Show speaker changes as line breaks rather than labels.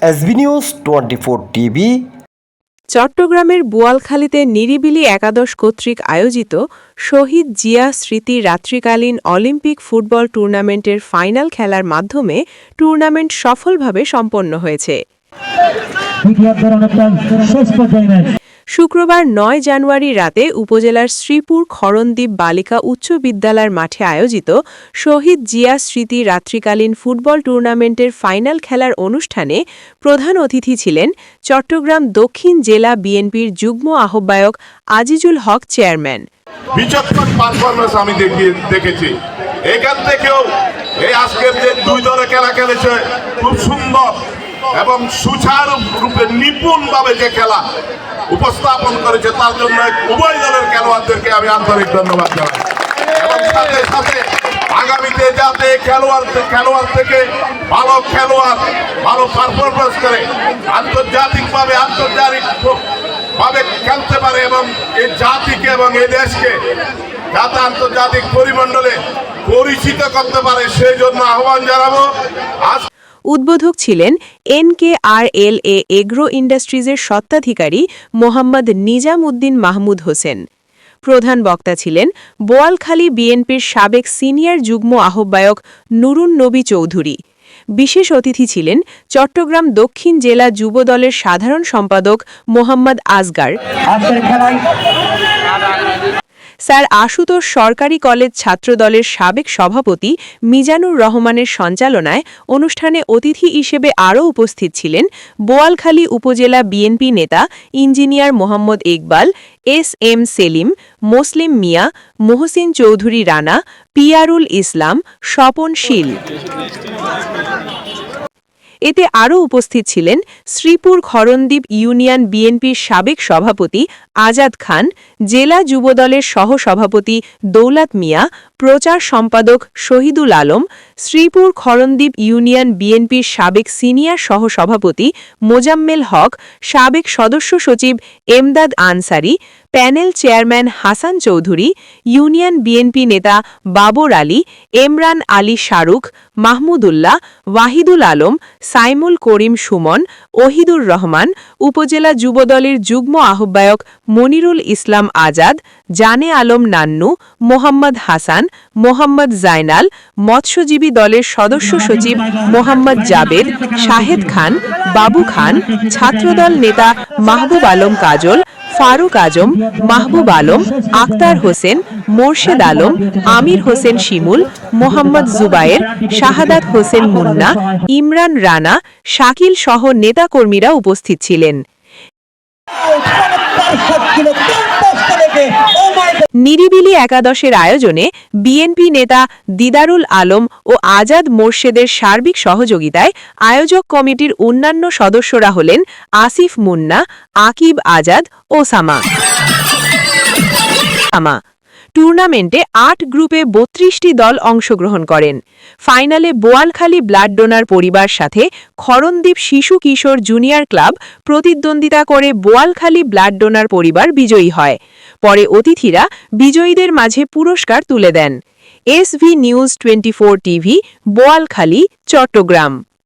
SB news 24 TV.
চট্টগ্রামের বোয়ালখালীতে নিরিবিলি একাদশ কর্তৃক আয়োজিত শহীদ জিয়া স্মৃতি রাত্রিকালীন অলিম্পিক ফুটবল টুর্নামেন্টের ফাইনাল খেলার মাধ্যমে টুর্নামেন্ট সফলভাবে সম্পন্ন হয়েছে। শুক্রবার ৯ জানুয়ারি রাতে উপজেলার শ্রীপুর খরণদ্বীপ বালিকা উচ্চ বিদ্যালয়ের মাঠে আয়োজিত শহীদ জিয়া স্মৃতি রাত্রিকালীন ফুটবল টুর্নামেন্টের ফাইনাল খেলার অনুষ্ঠানে প্রধান অতিথি ছিলেন চট্টগ্রাম দক্ষিণ জেলা বিএনপির যুগ্ম আহ্বায়ক আজিজুল হক চেয়ারম্যান।
বিচক্ষণ পারফরমেন্স আমি দেখেছি। এখান থেকেও এই আজকের যে দুই দলে খেলা খেলেছে খুব সুন্দর এবং সুচারু রূপে নিপুণভাবে যে খেলা উপস্থাপন করেছে তার জন্য উভয় দলের খেলোয়াড়দেরকে আমি আন্তরিক ধন্যবাদ জানাই। এবং সাথে সাথে আগামীতে যাতে খেলোয়াড় থেকে ভালো খেলোয়াড় ভালো পারফরমেন্স করে আন্তর্জাতিকভাবে খেলতে পারে এবং এই জাতিকে এবং এই দেশকে যাতে আন্তর্জাতিক পরিমণ্ডলে পরিচিত করতে পারে সেই জন্য আহ্বান জানাবো।
উদ্বোধক ছিলেন NKRLA এগ্রো ইন্ডাস্ট্রিজের স্বত্বাধিকারী মোহাম্মদ নিজাম উদ্দিন মাহমুদ হোসেন। প্রধান বক্তা ছিলেন বোয়ালখালী বিএনপির সাবেক সিনিয়র যুগ্ম আহ্বায়ক নুরুন নবী চৌধুরী। বিশেষ অতিথি ছিলেন চট্টগ্রাম দক্ষিণ জেলা যুবদলের সাধারণ সম্পাদক মোহাম্মদ আসগার, স্যার আশুতোষ সরকারি কলেজ ছাত্রদলের সাবেক সভাপতি মিজানুর রহমানের সঞ্চালনায় অনুষ্ঠানে অতিথি হিসেবে আরও উপস্থিত ছিলেন বোয়ালখালী উপজেলা বিএনপি নেতা ইঞ্জিনিয়ার মোহাম্মদ ইকবাল, SM সেলিম, মুসলিম মিয়া, মোহসিন চৌধুরী রানা, পিয়ারুল ইসলাম, স্বপন শীল। এতে আরও উপস্থিত ছিলেন শ্রীপুর খরণদ্বীপ ইউনিয়ন বিএনপির সাবেক সভাপতি আজাদ খান, জেলা যুবদলের সহসভাপতি দৌলত মিয়া, প্রচার সম্পাদক শহীদুল আলম, শ্রীপুর খরণদ্বীপ ইউনিয়ন বিএনপির সাবেক সিনিয়র সহসভাপতি মোজাম্মেল হক, সাবেক সদস্য সচিব Emdad Ansari, panel chairman Hasan Chowdhury, union BNP নেতা বাবর আলী, এমরান আলী শাহরুখ, মাহমুদুল্লাহ, ওয়াহিদুল আলম, সাইমুল করিম সুমন, ওহিদুর রহমান, উপজেলা যুবদলের যুগ্ম আহ্বায়ক মনিরুল ইসলাম আজাদ, জানে আলম নান্নু, মোহাম্মদ হাসান, মোহাম্মদ জাইনাল, মৎস্যজীবী দলের সদস্য সচিব মোহাম্মদ জাবেদ, শাহেদ খান, বাবু খান, ছাত্রদল নেতা মাহবুব আলম কাজল, ফারুক আজম, মাহবুব আলম, আক্তার হোসেন, মোর্শেদ আলম, আমির হোসেন শিমুল, মোহাম্মদ জুবায়ের, শাহাদাত হোসেন মুন্না, ইমরান রানা, শাকিল সহ নেতাকর্মীরা উপস্থিত ছিলেন। নিরিবিলি একাদশের আয়োজনে বিএনপি নেতা দিদারুল আলম ও আজাদ মোর্শেদের সার্বিক সহযোগিতায় আয়োজক কমিটির অন্যান্য সদস্যরা হলেন আসিফ মুন্না, আকিব আজাদ, ওসামা। টুর্নামেন্টে ৮ গ্রুপে ৩২টি দল অংশগ্রহণ করেন। ফাইনালে বোয়ালখালী ব্লাড ডোনার পরিবার সাথে খরণদ্বীপ শিশু কিশোর জুনিয়র ক্লাব প্রতিদ্বন্দ্বিতা করে বোয়ালখালী ব্লাড ডোনার পরিবার বিজয়ী হয়। পরে অতিথিরা বিজয়ীদের মাঝে পুরস্কার তুলে দেন। SV news 24 TV, Boalkhali, Chittagong.